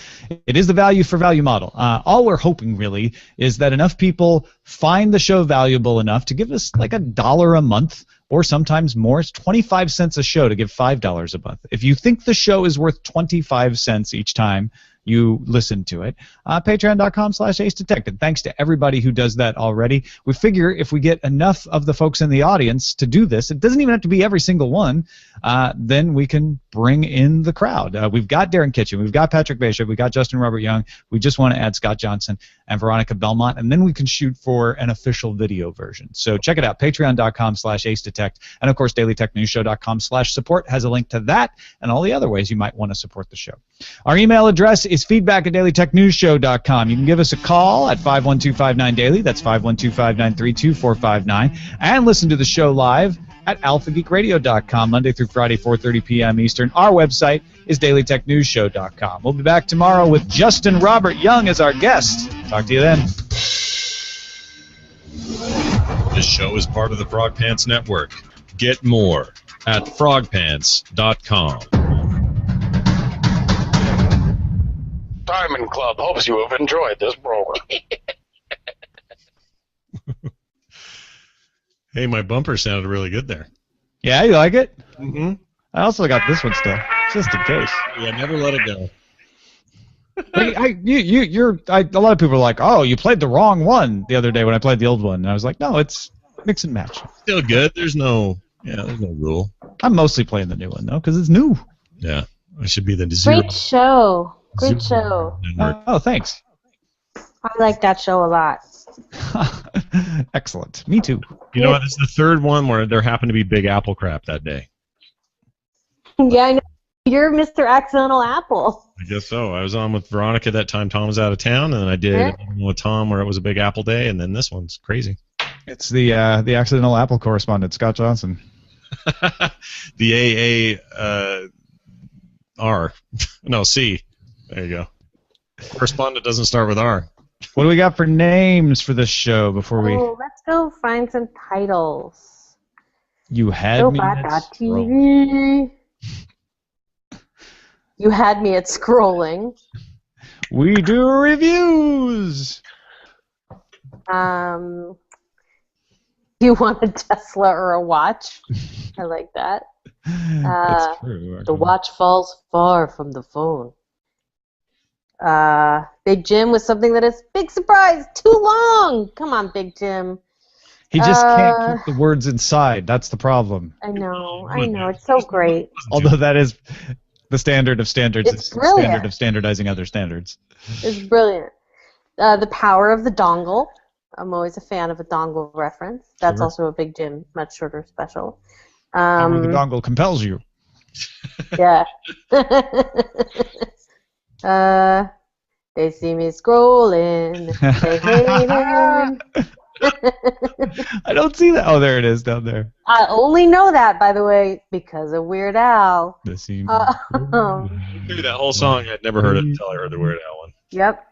It is the value for value model. All we're hoping, really, is that enough people find the show valuable enough to give us like $1 a month, or sometimes more. It's 25 cents a show to give $5 a month. If you think the show is worth 25 cents each time you listen to it, patreon.com/AceDetect. And thanks to everybody who does that already. We figure if we get enough of the folks in the audience to do this, it doesn't even have to be every single one, then we can bring in the crowd. We've got Darren Kitchen, we've got Patrick Bishop, we've got Justin Robert Young. We just want to add Scott Johnson and Veronica Belmont, and then we can shoot for an official video version. So check it out, patreon.com/AceDetect. And of course, dailytechnewsshow.com/support has a link to that and all the other ways you might want to support the show. Our email address is feedback@dailytechnewsshow.com. You can give us a call at 512-59-DAILY. That's 512-593-2459. And listen to the show live at alphageekradio.com, Monday through Friday, 4:30 p.m. Eastern. Our website is dailytechnewsshow.com. We'll be back tomorrow with Justin Robert Young as our guest. Talk to you then. This show is part of the Frog Pants Network. Get more at frogpants.com. Diamond Club hopes you have enjoyed this program. Hey, my bumper sounded really good there. Yeah, you like it? Mm-hmm. I also got this one still, just in case. Yeah, never let it go. A lot of people are like, oh, you played the wrong one the other day when I played the old one. And I was like, no, it's mix and match. Still good. There's no rule. I'm mostly playing the new one, though, because it's new. Yeah, I should be the zero. Great show. Great show. Oh, thanks. I like that show a lot. Excellent. Me too. You know what? This is the third one where there happened to be Big Apple crap that day. Yeah, I know. You're Mr. Accidental Apple. I guess so. I was on with Veronica that time Tom was out of town, and then I did with Tom where it was a Big Apple day, and then this one's crazy. It's the accidental Apple correspondent, Scott Johnson. The R. No, C. There you go. Correspondent doesn't start with R. What do we got for names for this show before we... Oh, let's go find some titles. You had me at scrolling. TV. You had me at scrolling. We do reviews. You want a Tesla or a watch? I like that. That's true. The watch falls far from the phone. Big Jim with something that is big surprise, too long. Come on, Big Jim. He just can't keep the words inside. That's the problem. I know. It's so great. Although that is the standard of standards. It's brilliant. Standard of standardizing other standards. It's brilliant. The power of the dongle. I'm always a fan of a dongle reference. That's also a Big Jim, much shorter special. The dongle compels you. Yeah. They see me scrolling. They hate him. I don't see that. Oh, there it is down there. I only know that, by the way, because of Weird Al. They see me Dude, that whole song, I'd never heard it until I heard the Weird Al one. Yep.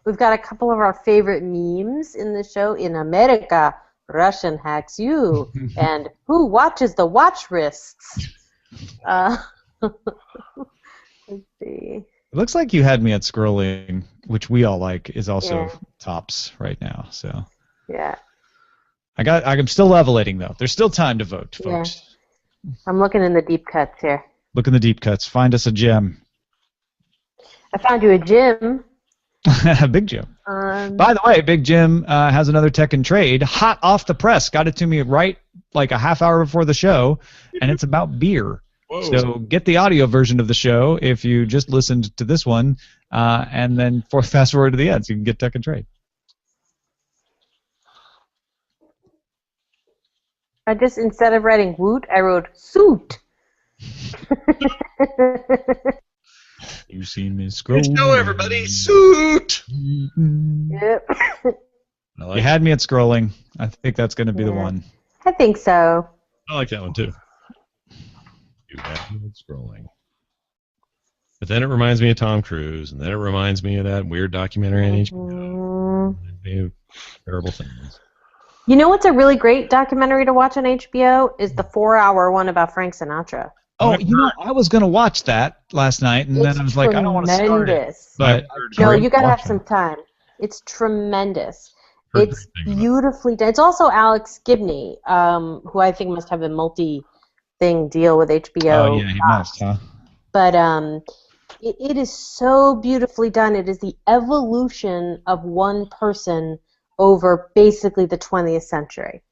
We've got a couple of our favorite memes in the show. In America, Russian hacks you. And who watches the watch wrists? Let's see. It looks like You Had Me at Scrolling, which we all like, is also tops right now. So yeah. I'm still levelating though. There's still time to vote, folks. Yeah. I'm looking in the deep cuts here. Look in the deep cuts. Find us a gem. I found you a gym. Big Jim. By the way, Big Jim has another Tech and Trade, hot off the press. Got it to me right like a half hour before the show, and it's about beer. Whoa. So get the audio version of the show if you just listened to this one, and then fast forward to the end so you can get Tech and Trade. I just, instead of writing woot, I wrote suit. You see me scroll. Show everybody, suit! Yep. You had me at scrolling. I think that's going to be the one. I think so. I like that one too. You had me at scrolling. But then it reminds me of Tom Cruise, and then it reminds me of that weird documentary on HBO. Terrible things. You know what's a really great documentary to watch on HBO is the 4-hour one about Frank Sinatra. Oh, you know, I was going to watch that last night, and then I was like, I don't want to start it. But no, you got to have some time. It's tremendous. It's beautifully done. It's also Alex Gibney, who I think must have a multi-thing deal with HBO. Oh, yeah, he must, huh? But it is so beautifully done. It is the evolution of one person over basically the 20th century.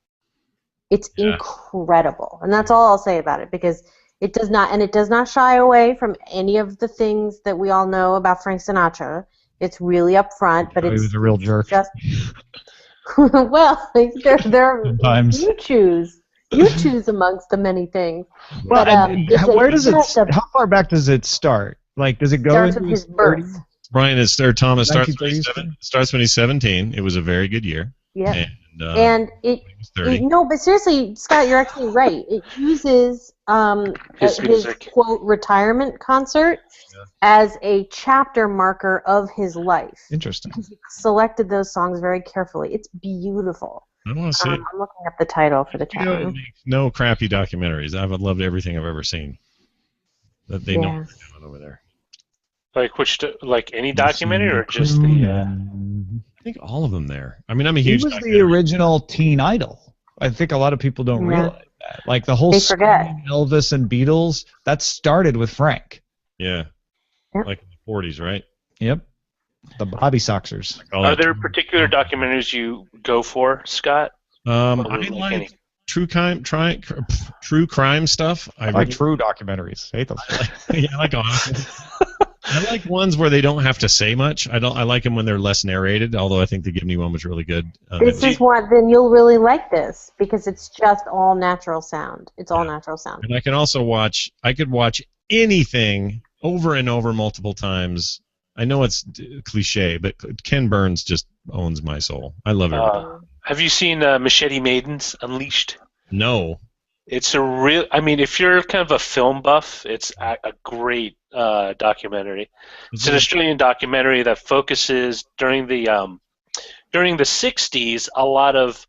It's incredible. And that's all I'll say about it, because it does not shy away from any of the things that we all know about Frank Sinatra. It's really upfront, but he was a real jerk. Just well, there sometimes you choose amongst the many things. Well, but, where does it? How far back does it start? Like, does it go starts into with his birth? Brian, Thomas starts when he's 17. It was a very good year. Yeah. And it no, but seriously, Scott, you're actually right. It uses his quote retirement concert as a chapter marker of his life. Interesting. He selected those songs very carefully. It's beautiful. I want to see. I'm looking up the title for the chat room. No crappy documentaries. I've loved everything I've ever seen. That they know what they're doing over there. Like any documentary or just the? I think all of them there. I mean, I'm a huge. He was the original teen idol. I think a lot of people don't realize that. Like the whole Elvis and Beatles, that started with Frank. Yeah. Yep. Like in the 40s, right? Yep. The Bobby Soxers. Are there particular documentaries you go for, Scott? I like true crime stuff. I like true documentaries. I hate those. I like honest. I like ones where they don't have to say much. I like them when they're less narrated. Although I think the Gibney one was really good. This is one. Then you'll really like this because it's just all natural sound. It's all natural sound. And I can also watch. I could watch anything over and over multiple times. I know it's cliche, but Ken Burns just owns my soul. I love it. Have you seen Machete Maidens Unleashed? No. It's a real. I mean, if you're kind of a film buff, it's a great documentary. It's an Australian documentary that focuses during the '60s. A lot of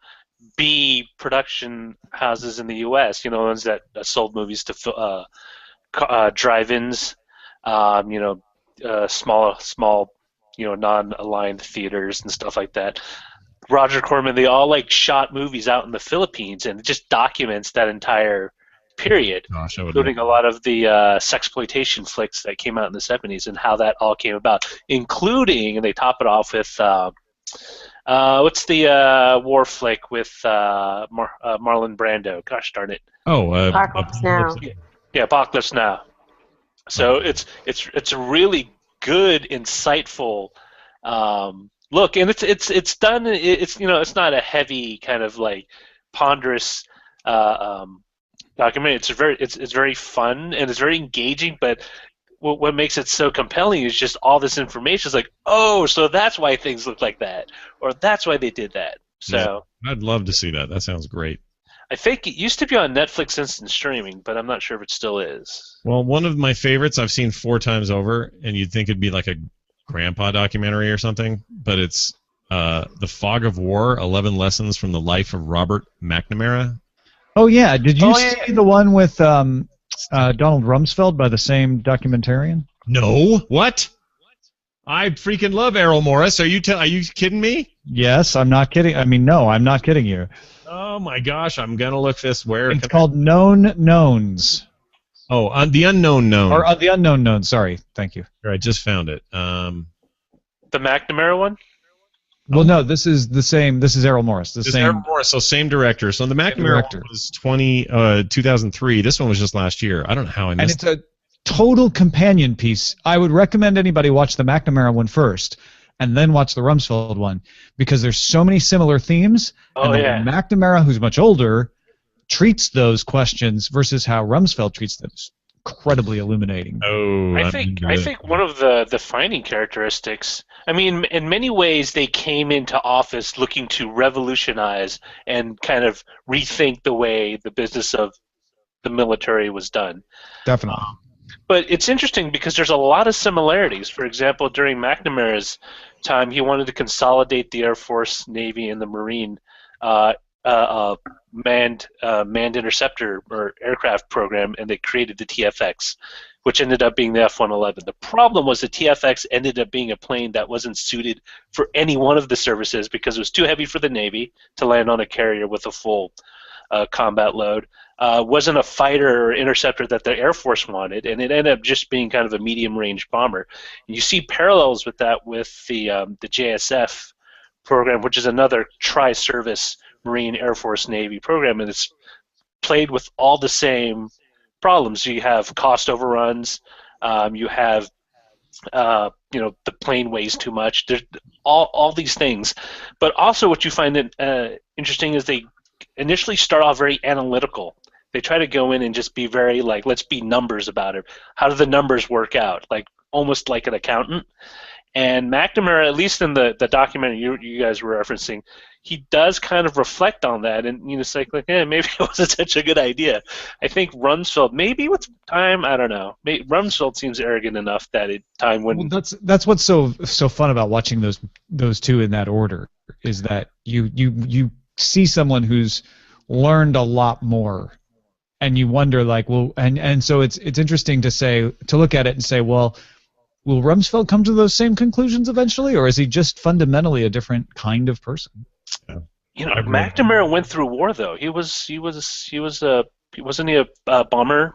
B production houses in the U.S. You know, ones that sold movies to drive-ins. Small, non-aligned theaters and stuff like that. Roger Corman, they all shot movies out in the Philippines, and it just documents that entire period, Gosh, I would including a lot of the sexploitation flicks that came out in the '70s and how that all came about, including, and they top it off with what's the war flick with Marlon Brando? Gosh darn it! Apocalypse Now. Yeah, Apocalypse Now. So it's a really good, insightful look, and it's done. It's not a heavy kind of ponderous documentary. It's very fun and it's very engaging. But what makes it so compelling is just all this information. It's like, oh, so that's why things look like that, or that's why they did that. So yeah, I'd love to see that. That sounds great. I think it used to be on Netflix Instant Streaming, but I'm not sure if it still is. Well, one of my favorites I've seen 4 times over, and you'd think it'd be like a grandpa documentary or something, but it's The Fog of War, 11 Lessons from the Life of Robert McNamara. Oh, yeah. Did you see the one with Donald Rumsfeld by the same documentarian? No. What? I freaking love Errol Morris. Are you kidding me? Yes, I'm not kidding. I mean, no, I'm not kidding you. Oh my gosh, I'm gonna look this where it's called Known Knowns. Oh, on The Unknown Known. Or The Unknown Known. Sorry, thank you. Here, I just found it. The McNamara one? Well, no, this is the same. This is Errol Morris. This is Errol Morris, so same director. So the McNamara one was 2003. This one was just last year. I don't know how I missed it. And it's a total companion piece. I would recommend anybody watch the McNamara one first, and then watch the Rumsfeld one, because there's so many similar themes. Oh, and yeah. McNamara, who's much older, treats those questions versus how Rumsfeld treats them. It's incredibly illuminating. Oh, I think one of the defining characteristics. I mean, in many ways, they came into office looking to revolutionize and kind of rethink the way the business of the military was done. Definitely. But it's interesting because there's a lot of similarities. For example, during McNamara's time, he wanted to consolidate the Air Force, Navy, and the Marine manned interceptor or aircraft program, and they created the TFX, which ended up being the F-111. The problem was the TFX ended up being a plane that wasn't suited for any one of the services because it was too heavy for the Navy to land on a carrier with a full combat load. Wasn't a fighter or interceptor that the Air Force wanted, and it ended up just being kind of a medium-range bomber. And you see parallels with that with the JSF program, which is another tri-service Marine, Air Force, Navy program, and it's played with all the same problems. You have cost overruns. You have the plane weighs too much. There's all these things, but also what you find interesting is they initially start off very analytical. They try to go in and just be very let's be numbers about it. How do the numbers work out? Almost like an accountant. And McNamara, at least in the documentary you guys were referencing, he does kind of reflect on that, and it's maybe it wasn't such a good idea. I think Rumsfeld, maybe with time, I don't know. Rumsfeld seems arrogant enough that time wouldn't. Well, that's what's so fun about watching those two in that order, is that you see someone who's learned a lot more, and you wonder and so it's interesting to look at it and say, well, will Rumsfeld come to those same conclusions eventually, or is he just fundamentally a different kind of person? McNamara went through war though. Wasn't he a bomber?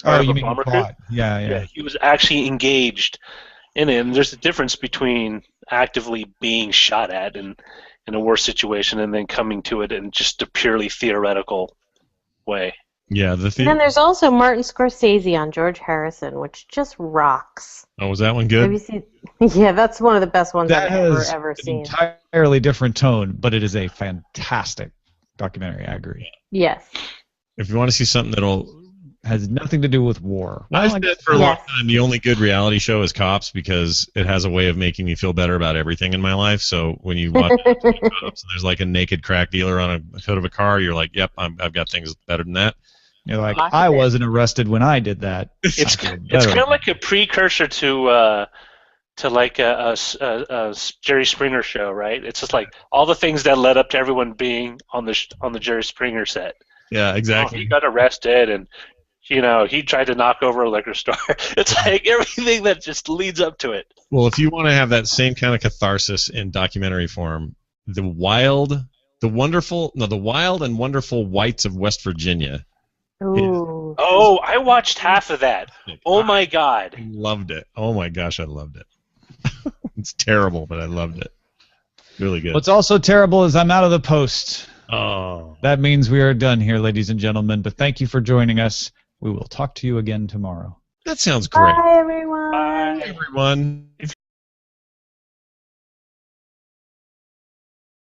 Oh, you mean bomber crew? Yeah. He was actually engaged in it, and there's a difference between actively being shot at in a war situation and then coming to it in just a purely theoretical way. Yeah, And then there's also Martin Scorsese on George Harrison, which just rocks. Oh, was that one good? Have you seen? Yeah, that's one of the best ones That I've has ever an seen. entirely different tone, but it is a fantastic documentary. I agree. Yes. If you want to see something that'll has nothing to do with war. I've Well, said for a long Yes. time the only good reality show is Cops because it has a way of making me feel better about everything in my life. So when you watch Cops and there's like a naked crack dealer on a hood of a car, you're like, yep, I've got things better than that. you're like, Lots I of it. wasn't arrested when I did that. It's I feel it's better. kind of like a precursor to like a Jerry Springer show, right? It's just like all the things that led up to everyone being on the Jerry Springer set. Yeah, Oh, exactly. he got arrested, and he tried to knock over a liquor store. It's like everything that just leads up to it. Well, if you want to have that same kind of catharsis in documentary form, the wild and wonderful whites of West Virginia. Ooh. Oh, I watched half of that. Oh my God. I loved it. Oh my gosh, I loved it. It's terrible, but I loved it. Really good. What's also terrible is I'm out of the post. Oh. That means we are done here, ladies and gentlemen. But thank you for joining us. We will talk to you again tomorrow. That sounds great. Bye, everyone. Bye. Everyone.